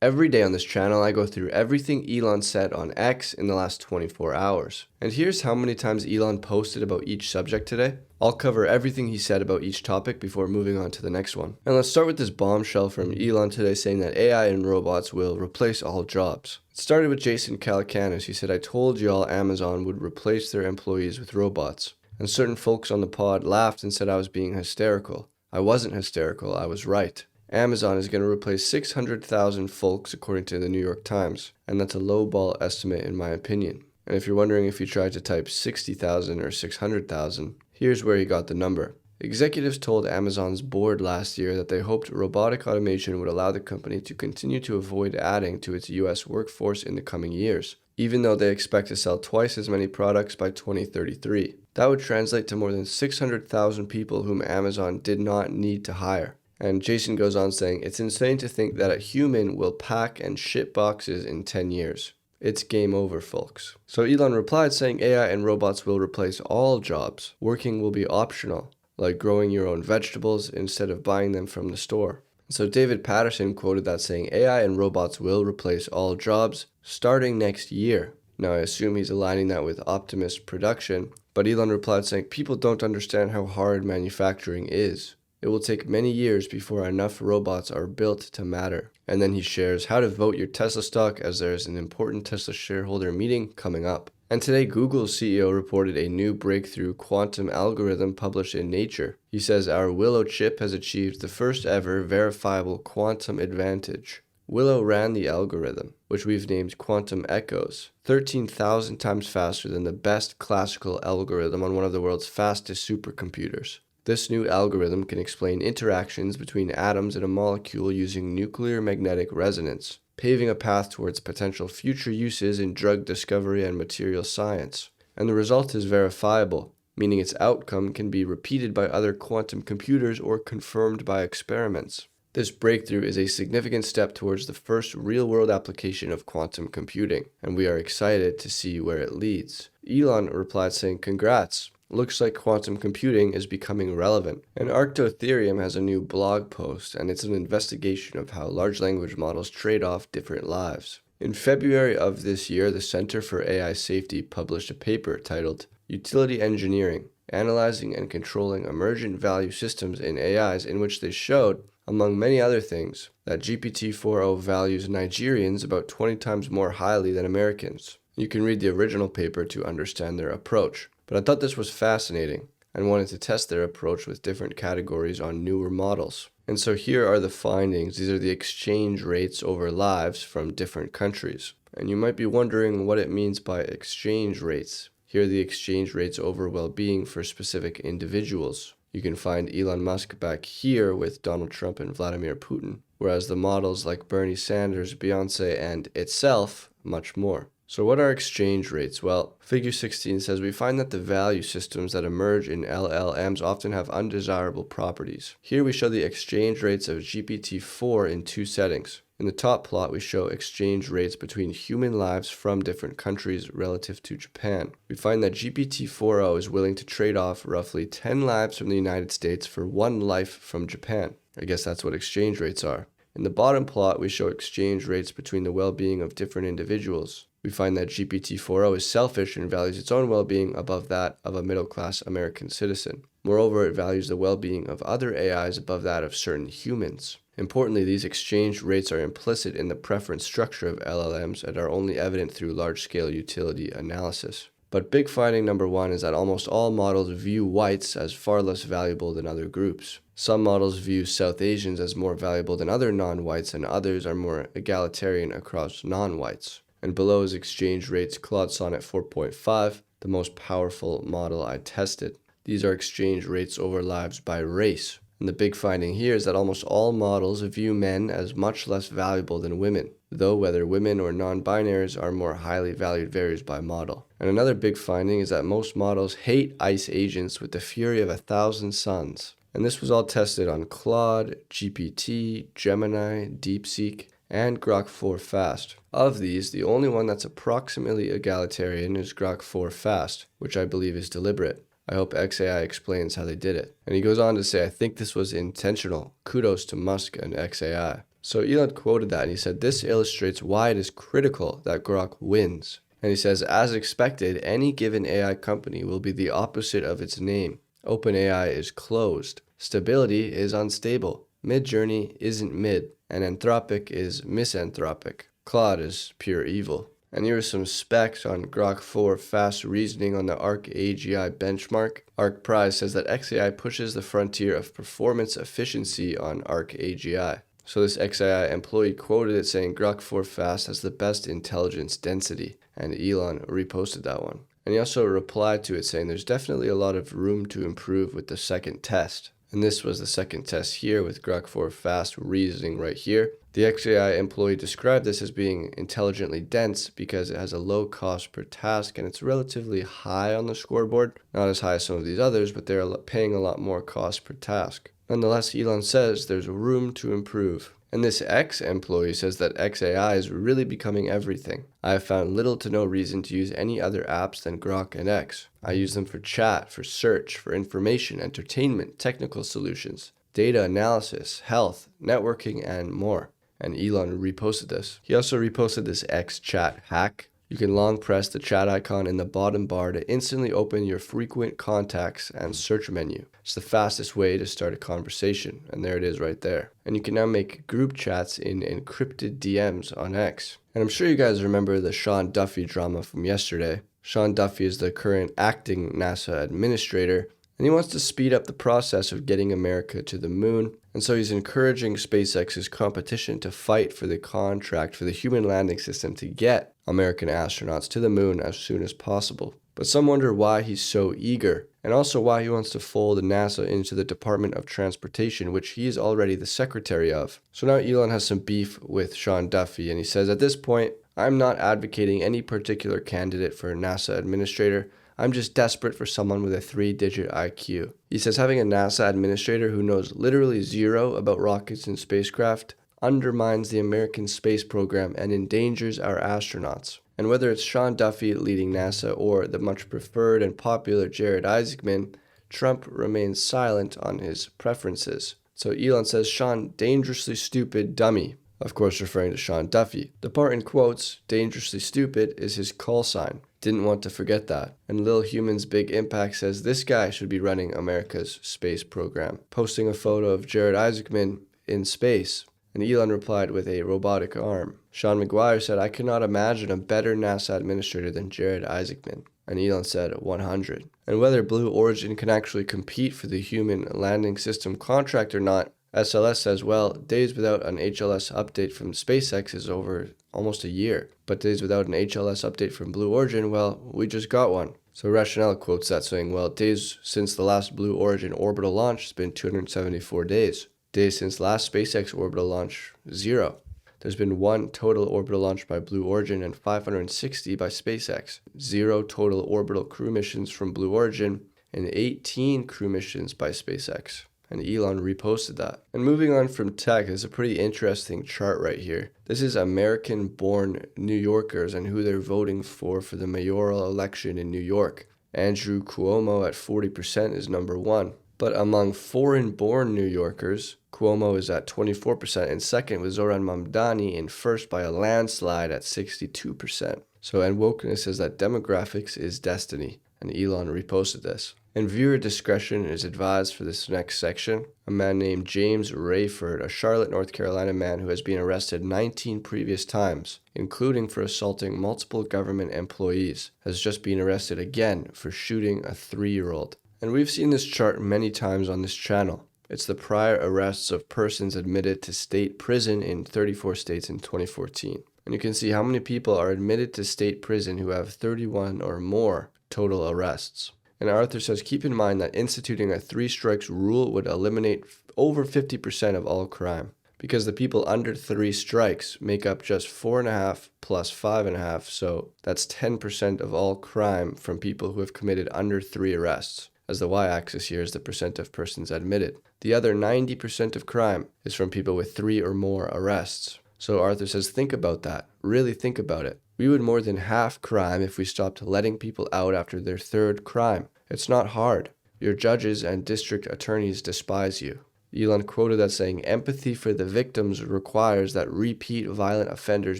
Every day on this channel, I go through everything Elon said on X in the last 24 hours. And here's how many times Elon posted about each subject today. I'll cover everything he said about each topic before moving on to the next one. And let's start with this bombshell from Elon today saying that AI and robots will replace all jobs. It started with Jason Calacanis. He said, "I told y'all Amazon would replace their employees with robots." And certain folks on the pod laughed and said I was being hysterical. I wasn't hysterical, I was right. Amazon is going to replace 600,000 folks according to the New York Times, and that's a lowball estimate in my opinion. And if you're wondering if you tried to type 60,000 or 600,000, here's where he got the number. Executives told Amazon's board last year that they hoped robotic automation would allow the company to continue to avoid adding to its US workforce in the coming years, even though they expect to sell twice as many products by 2033. That would translate to more than 600,000 people whom Amazon did not need to hire. And Jason goes on saying, "It's insane to think that a human will pack and ship boxes in 10 years. It's game over, folks." So Elon replied saying AI and robots will replace all jobs. Working will be optional, like growing your own vegetables instead of buying them from the store. So David Patterson quoted that saying AI and robots will replace all jobs starting next year. Now I assume he's aligning that with Optimus production, but Elon replied saying people don't understand how hard manufacturing is. It will take many years before enough robots are built to matter. And then he shares how to vote your Tesla stock as there is an important Tesla shareholder meeting coming up. And today Google's CEO reported a new breakthrough quantum algorithm published in Nature. He says our Willow chip has achieved the first ever verifiable quantum advantage. Willow ran the algorithm, which we've named Quantum Echoes, 13,000 times faster than the best classical algorithm on one of the world's fastest supercomputers. This new algorithm can explain interactions between atoms in a molecule using nuclear magnetic resonance, paving a path towards potential future uses in drug discovery and material science. And the result is verifiable, meaning its outcome can be repeated by other quantum computers or confirmed by experiments. This breakthrough is a significant step towards the first real-world application of quantum computing, and we are excited to see where it leads. Elon replied saying, "Congrats. Looks like quantum computing is becoming relevant." And Arctotherium has a new blog post, and it's an investigation of how large language models trade off different lives. In February of this year, the Center for AI Safety published a paper titled Utility Engineering, Analyzing and Controlling Emergent Value Systems in AIs, in which they showed, among many other things, that GPT-4o values Nigerians about 20 times more highly than Americans. You can read the original paper to understand their approach. But I thought this was fascinating and wanted to test their approach with different categories on newer models. And so here are the findings. These are the exchange rates over lives from different countries. And you might be wondering what it means by exchange rates. Here are the exchange rates over well-being for specific individuals. You can find Elon Musk back here with Donald Trump and Vladimir Putin, whereas the models like Bernie Sanders, Beyonce, and itself, much more. So what are exchange rates? Well, figure 16 says we find that the value systems that emerge in LLMs often have undesirable properties. Here we show the exchange rates of GPT-4 in two settings. In the top plot, we show exchange rates between human lives from different countries relative to Japan. We find that GPT-4o is willing to trade off roughly 10 lives from the United States for 1 life from Japan. I guess that's what exchange rates are. In the bottom plot, we show exchange rates between the well-being of different individuals. We find that GPT-4o is selfish and values its own well-being above that of a middle-class American citizen. Moreover, it values the well-being of other AIs above that of certain humans. Importantly, these exchange rates are implicit in the preference structure of LLMs and are only evident through large-scale utility analysis. But big finding number one is that almost all models view whites as far less valuable than other groups. Some models view South Asians as more valuable than other non-whites, and others are more egalitarian across non-whites. And below is exchange rates Claude Sonnet 4.5, the most powerful model I tested. These are exchange rates over lives by race. And the big finding here is that almost all models view men as much less valuable than women, though whether women or non-binaries are more highly valued varies by model. And another big finding is that most models hate ICE agents with the fury of 1,000 suns. And this was all tested on Claude, GPT, Gemini, DeepSeek, and Grok 4 Fast. Of these, the only one that's approximately egalitarian is Grok 4 Fast, which I believe is deliberate. I hope XAI explains how they did it. And he goes on to say, "I think this was intentional. Kudos to Musk and XAI." So Elon quoted that and he said, "This illustrates why it is critical that Grok wins." And he says, as expected, any given AI company will be the opposite of its name. OpenAI is closed. Stability is unstable. Midjourney isn't mid. And Anthropic is misanthropic. Claude is pure evil. And here are some specs on Grok 4 fast reasoning on the Arc AGI benchmark. Arc Prize says that XAI pushes the frontier of performance efficiency on Arc AGI. So this XAI employee quoted it saying Grok 4 Fast has the best intelligence density, and Elon reposted that one. And he also replied to it saying there's definitely a lot of room to improve with the second test. And this was the second test here with Grok 4 Fast reasoning right here. The XAI employee described this as being intelligently dense because it has a low cost per task and it's relatively high on the scoreboard. Not as high as some of these others, but they're paying a lot more cost per task. Nonetheless, Elon says there's room to improve. And this employee says that XAI is really becoming everything. I have found little to no reason to use any other apps than Grok and X. I use them for chat, for search, for information, entertainment, technical solutions, data analysis, health, networking, and more. And Elon reposted this. He also reposted this X chat hack. You can long press the chat icon in the bottom bar to instantly open your frequent contacts and search menu. It's the fastest way to start a conversation, and there it is right there. And you can now make group chats in encrypted DMs on X. And I'm sure you guys remember the Sean Duffy drama from yesterday. Sean Duffy is the current acting NASA administrator, and he wants to speed up the process of getting America to the moon. And so he's encouraging SpaceX's competition to fight for the contract for the human landing system to get American astronauts to the moon as soon as possible. But some wonder why he's so eager, and also why he wants to fold NASA into the Department of Transportation, which he is already the secretary of. So now Elon has some beef with Sean Duffy, and he says, at this point, I'm not advocating any particular candidate for NASA administrator. I'm just desperate for someone with a 3-digit IQ. He says having a NASA administrator who knows literally zero about rockets and spacecraft undermines the American space program and endangers our astronauts. And whether it's Sean Duffy leading NASA or the much preferred and popular Jared Isaacman, Trump remains silent on his preferences. So Elon says, Sean, dangerously stupid dummy. Of course, referring to Sean Duffy. The part in quotes, dangerously stupid, is his call sign. Didn't want to forget that. And Lil Human's Big Impact says this guy should be running America's space program, posting a photo of Jared Isaacman in space. And Elon replied with a robotic arm. Sean McGuire said, I cannot imagine a better NASA administrator than Jared Isaacman. And Elon said 100. And whether Blue Origin can actually compete for the human landing system contract or not, SLS says, well, days without an HLS update from SpaceX is over almost a year. But days without an HLS update from Blue Origin, well, we just got one. So Rationale quotes that saying, well, days since the last Blue Origin orbital launch has been 274 days. Days since last SpaceX orbital launch, 0. There's been 1 total orbital launch by Blue Origin and 560 by SpaceX. 0 total orbital crew missions from Blue Origin and 18 crew missions by SpaceX. And Elon reposted that. And moving on from tech, there's a pretty interesting chart right here. This is American-born New Yorkers and who they're voting for the mayoral election in New York. Andrew Cuomo at 40% is number 1. But among foreign-born New Yorkers, Cuomo is at 24% and second, with Zohran Mamdani in first by a landslide at 62%. So, and Wokeness says that demographics is destiny. And Elon reposted this. And viewer discretion is advised for this next section. A man named James Rayford, a Charlotte, North Carolina man who has been arrested 19 previous times, including for assaulting multiple government employees, has just been arrested again for shooting a 3-year-old. And we've seen this chart many times on this channel. It's the prior arrests of persons admitted to state prison in 34 states in 2014. And you can see how many people are admitted to state prison who have 31 or more total arrests. And Arthur says, keep in mind that instituting a 3 strikes rule would eliminate over 50% of all crime, because the people under 3 strikes make up just 4.5 plus 5.5, so that's 10% of all crime from people who have committed under 3 arrests, as the y-axis here is the percent of persons admitted. The other 90% of crime is from people with 3 or more arrests. So Arthur says, think about that. Really think about it. We would more than half crime if we stopped letting people out after their 3rd crime. It's not hard. Your judges and district attorneys despise you. Elon quoted that saying, "Empathy for the victims requires that repeat violent offenders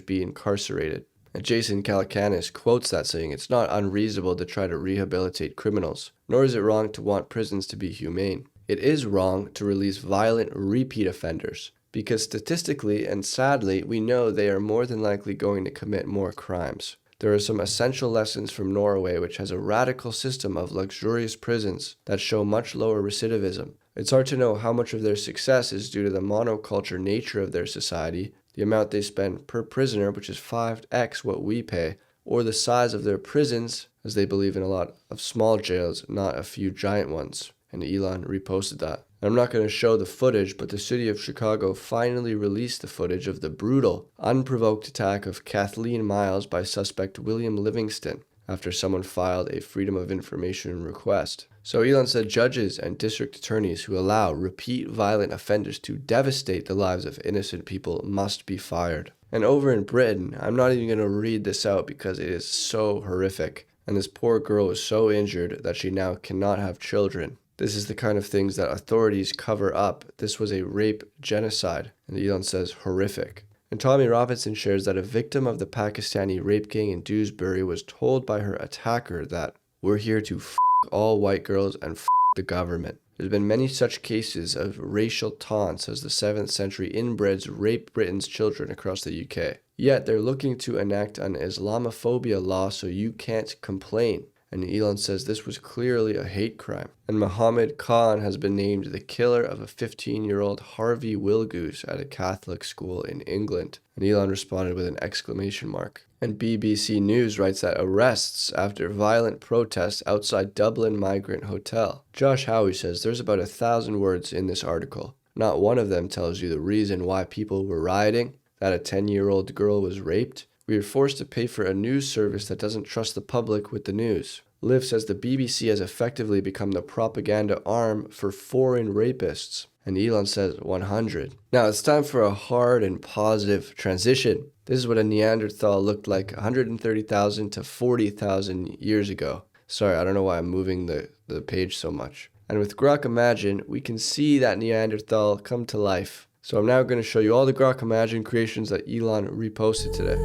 be incarcerated." And Jason Calacanis quotes that saying, "It's not unreasonable to try to rehabilitate criminals, nor is it wrong to want prisons to be humane. It is wrong to release violent repeat offenders, because statistically and sadly, we know they are more than likely going to commit more crimes. There are some essential lessons from Norway, which has a radical system of luxurious prisons that show much lower recidivism. It's hard to know how much of their success is due to the monoculture nature of their society, the amount they spend per prisoner, which is 5x what we pay, or the size of their prisons, as they believe in a lot of small jails, not a few giant ones." And Elon reposted that. I'm not going to show the footage, but the city of Chicago finally released the footage of the brutal, unprovoked attack of Kathleen Miles by suspect William Livingston after someone filed a Freedom of Information request. So Elon said judges and district attorneys who allow repeat violent offenders to devastate the lives of innocent people must be fired. And over in Britain, I'm not even going to read this out because it is so horrific. And this poor girl was so injured that she now cannot have children. This is the kind of things that authorities cover up. This was a rape genocide. And Elon says horrific. And Tommy Robinson shares that a victim of the Pakistani rape gang in Dewsbury was told by her attacker that, "We're here to f*** all white girls and f*** the government." There's been many such cases of racial taunts as the 7th century inbreds rape Britain's children across the UK. Yet they're looking to enact an Islamophobia law so you can't complain. And Elon says this was clearly a hate crime. And Mohammed Khan has been named the killer of a 15-year-old Harvey Wilgoose at a Catholic school in England. And Elon responded with an exclamation mark. And BBC News writes that arrests after violent protests outside Dublin migrant hotel. Josh Howie says there's about 1,000 words in this article. Not one of them tells you the reason why people were rioting, that a 10-year-old girl was raped. We are forced to pay for a news service that doesn't trust the public with the news. Liv says the BBC has effectively become the propaganda arm for foreign rapists. And Elon says 100. Now it's time for a hard and positive transition. This is what a Neanderthal looked like 130,000 to 40,000 years ago. Sorry, I don't know why I'm moving the page so much. And with Grok Imagine, we can see that Neanderthal come to life. So I'm now going to show you all the Grok Imagine creations that Elon reposted today.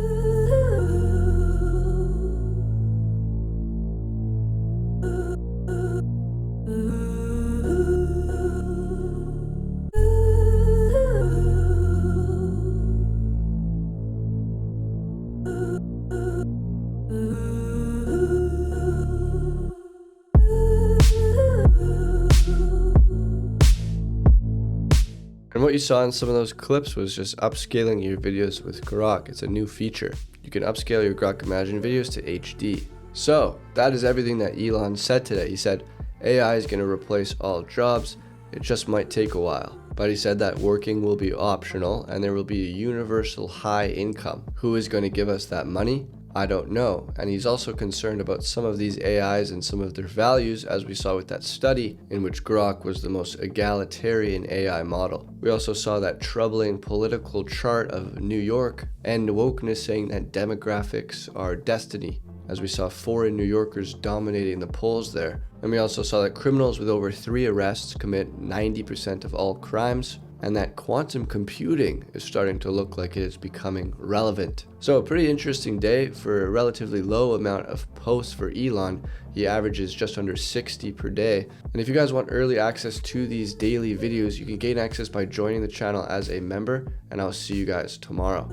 And what you saw in some of those clips was just upscaling your videos with Grok. It's a new feature. You can upscale your Grok Imagine videos to HD. So that is everything that Elon said today. He said AI is going to replace all jobs. It just might take a while. But he said that working will be optional and there will be a universal high income. Who is going to give us that money? I don't know. And he's also concerned about some of these AIs and some of their values, as we saw with that study in which Grok was the most egalitarian AI model. We also saw that troubling political chart of New York and wokeness saying that demographics are destiny, as we saw foreign New Yorkers dominating the polls there. And we also saw that criminals with over 3 arrests commit 90% of all crimes, and that quantum computing is starting to look like it is becoming relevant. So a pretty interesting day for a relatively low amount of posts for Elon. He averages just under 60 per day. And if you guys want early access to these daily videos, you can gain access by joining the channel as a member, and I'll see you guys tomorrow.